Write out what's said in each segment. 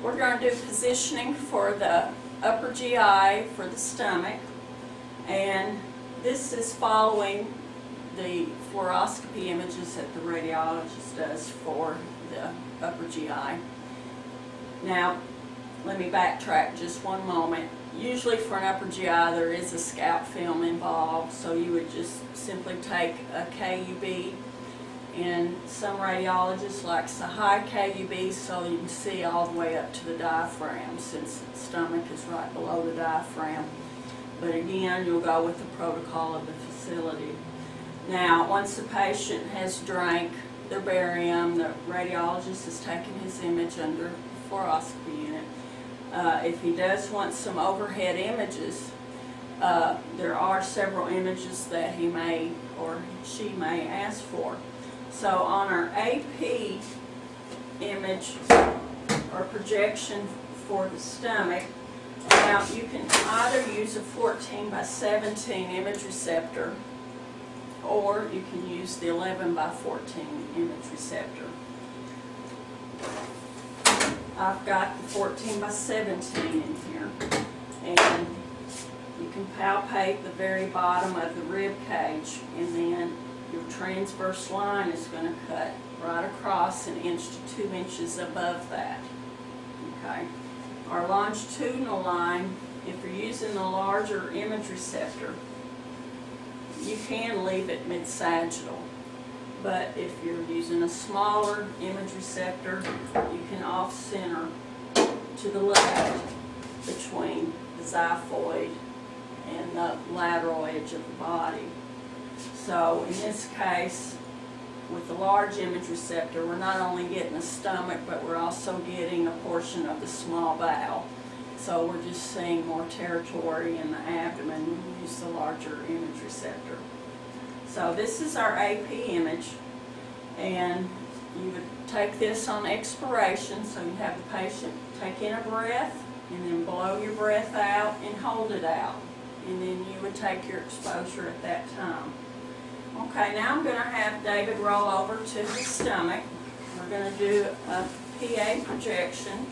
We're going to do positioning for the upper GI for the stomach, and this is following the fluoroscopy images that the radiologist does for the upper GI. Now, let me backtrack just one moment. Usually for an upper GI there is a scalp film involved, so you would just simply take a KUB, and some radiologists likes a high KUB so you can see all the way up to the diaphragm, since the stomach is right below the diaphragm. But again, you'll go with the protocol of the facility. Now, once the patient has drank their barium, the radiologist has taken his image under fluoroscopy unit. If he does want some overhead images, there are several images that he may or she may ask for. So on our AP image or projection for the stomach, now you can either use a 14 by 17 image receptor, or you can use the 11 by 14 image receptor. I've got the 14 by 17 in here, and you can palpate the very bottom of the rib cage, and then your transverse line is going to cut right across 1 inch to 2 inches above that. Okay. Our longitudinal line, if you're using the larger image receptor, you can leave it mid-sagittal. But if you're using a smaller image receptor, you can off-center to the left between the xiphoid and the lateral edge of the body. So in this case, with the large image receptor, we're not only getting the stomach, but we're also getting a portion of the small bowel. So we're just seeing more territory in the abdomen when we use the larger image receptor. So this is our AP image, and you would take this on expiration, so you have the patient take in a breath and then blow your breath out and hold it out, and then you would take your exposure at that time. Okay, now I'm going to have David roll over to his stomach. We're going to do a PA projection.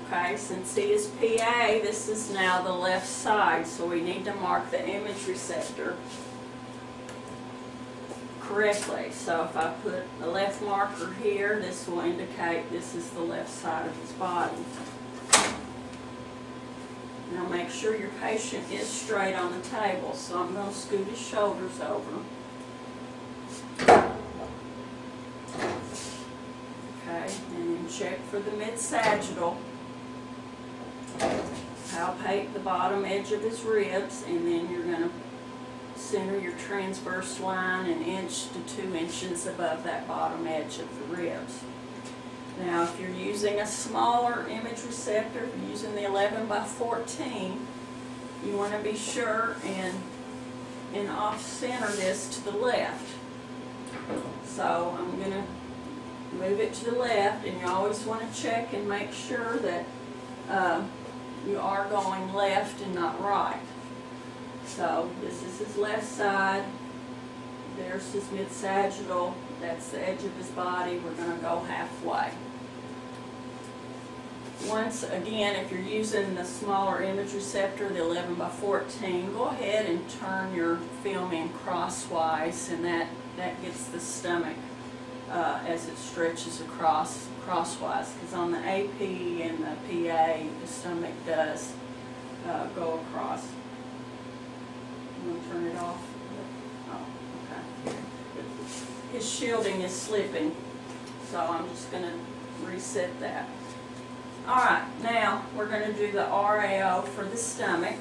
Okay, since he is PA, this is now the left side, so we need to mark the image receptor correctly. So if I put the left marker here, this will indicate this is the left side of his body. Now make sure your patient is straight on the table, so I'm going to scoot his shoulders over. Okay, and then check for the mid-sagittal. Palpate the bottom edge of his ribs, and then you're going to center your transverse line 1 inch to 2 inches above that bottom edge of the ribs. Now, if you're using a smaller image receptor, if you're using the 11 by 14, you want to be sure and off-center this to the left. So I'm going to move it to the left, and you always want to check and make sure that you are going left and not right. So this is his left side, there's his mid-sagittal, that's the edge of his body. We're going to go halfway. Once again, if you're using the smaller image receptor, the 11 by 14, go ahead and turn your film in crosswise, and that gets the stomach as it stretches across crosswise, because on the AP and the PA, the stomach does go across. I'm going to turn it off. Oh, okay. His shielding is slipping, so I'm just going to reset that. Alright, now we're going to do the RAO for the stomach.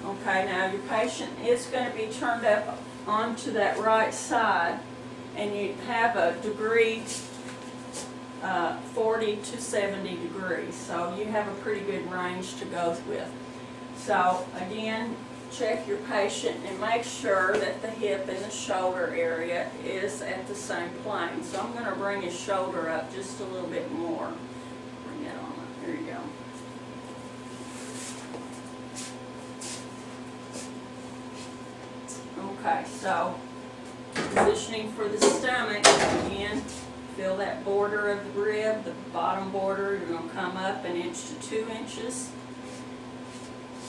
Okay, now your patient is going to be turned up onto that right side, and you have a degree 40 to 70 degrees, so you have a pretty good range to go with. So again, check your patient and make sure that the hip and the shoulder area is at the same plane. So I'm going to bring his shoulder up just a little bit more. Bring it on up. There you go. Okay, so Positioning for the stomach, again, feel that border of the rib, the bottom border. You're going to come up 1 inch to 2 inches.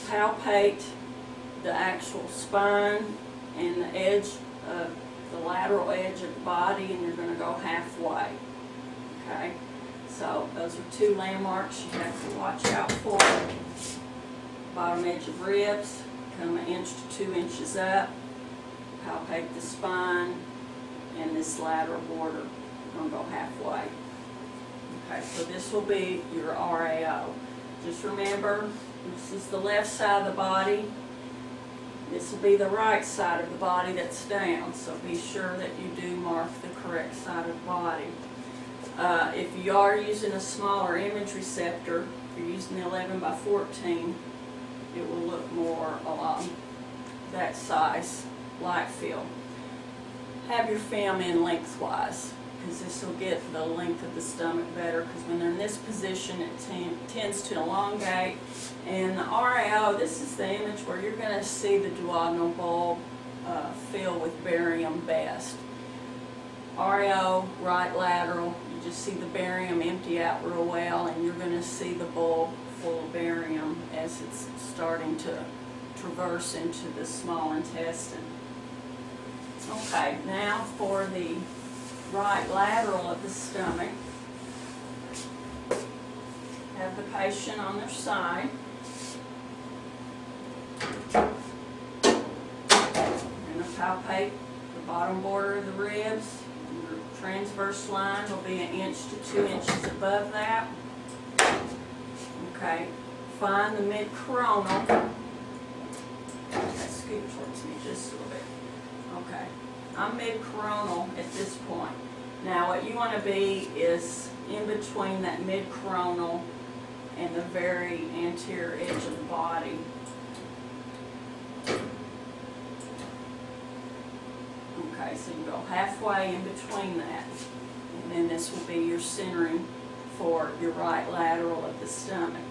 Palpate the actual spine and the edge of the lateral edge of the body, and you're going to go halfway. Okay, so those are 2 landmarks you have to watch out for. Bottom edge of ribs, come 1 inch to 2 inches up. Palpate the spine and this lateral border. We're going to go halfway. Okay, so this will be your RAO. Just remember, this is the left side of the body. This will be the right side of the body that's down, so be sure that you do mark the correct side of the body. If you are using a smaller image receptor, if you're using the 11 by 14, it will look more along that size light field. Have your film in lengthwise, because this will get the length of the stomach better, because when they're in this position it tends to elongate. And the RAO, this is the image where you're going to see the duodenal bulb fill with barium best. RAO, right lateral, you just see the barium empty out real well, and you're going to see the bulb full of barium as it's starting to traverse into the small intestine. Okay, now for the right lateral of the stomach. Have the patient on their side. You're going to palpate the bottom border of the ribs. Your transverse line will be 1 inch to 2 inches above that. Okay, find the mid-coronal. Scoot towards me just a little bit. Okay, I'm mid-coronal at this point. Now what you want to be is in between that mid-coronal and the very anterior edge of the body. Okay, so you go halfway in between that, and then this will be your centering for your right lateral of the stomach.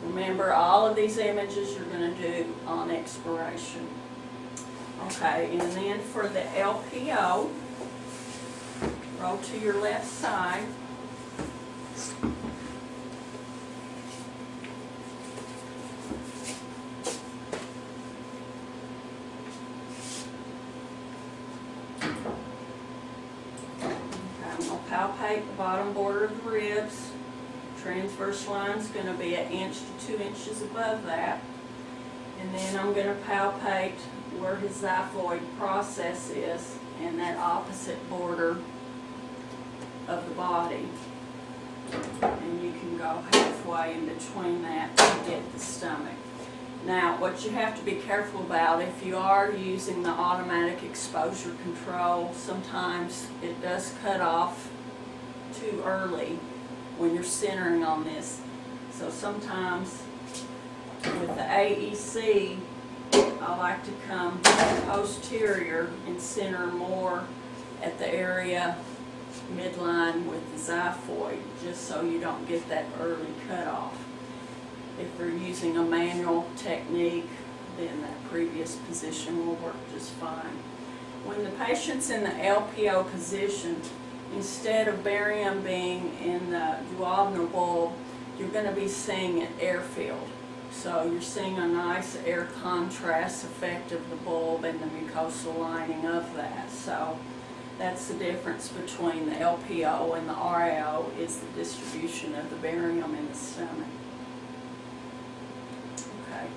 Remember, all of these images you're going to do on expiration. Okay, and then for the LPO, roll to your left side. Palpate the bottom border of the ribs. Transverse line is going to be 1 inch to 2 inches above that. And then I'm going to palpate where his xiphoid process is and that opposite border of the body. And you can go halfway in between that to get the stomach. Now, what you have to be careful about, if you are using the automatic exposure control, sometimes it does cut off too early when you're centering on this. So sometimes with the AEC, I like to come posterior and center more at the area midline with the xiphoid, just so you don't get that early cutoff. If you're using a manual technique, then that previous position will work just fine. When the patient's in the LPO position, instead of barium being in the duodenal bulb, you're going to be seeing it air-filled. So you're seeing a nice air contrast effect of the bulb and the mucosal lining of that. So that's the difference between the LPO and the RAO, is the distribution of the barium in the stomach. Okay.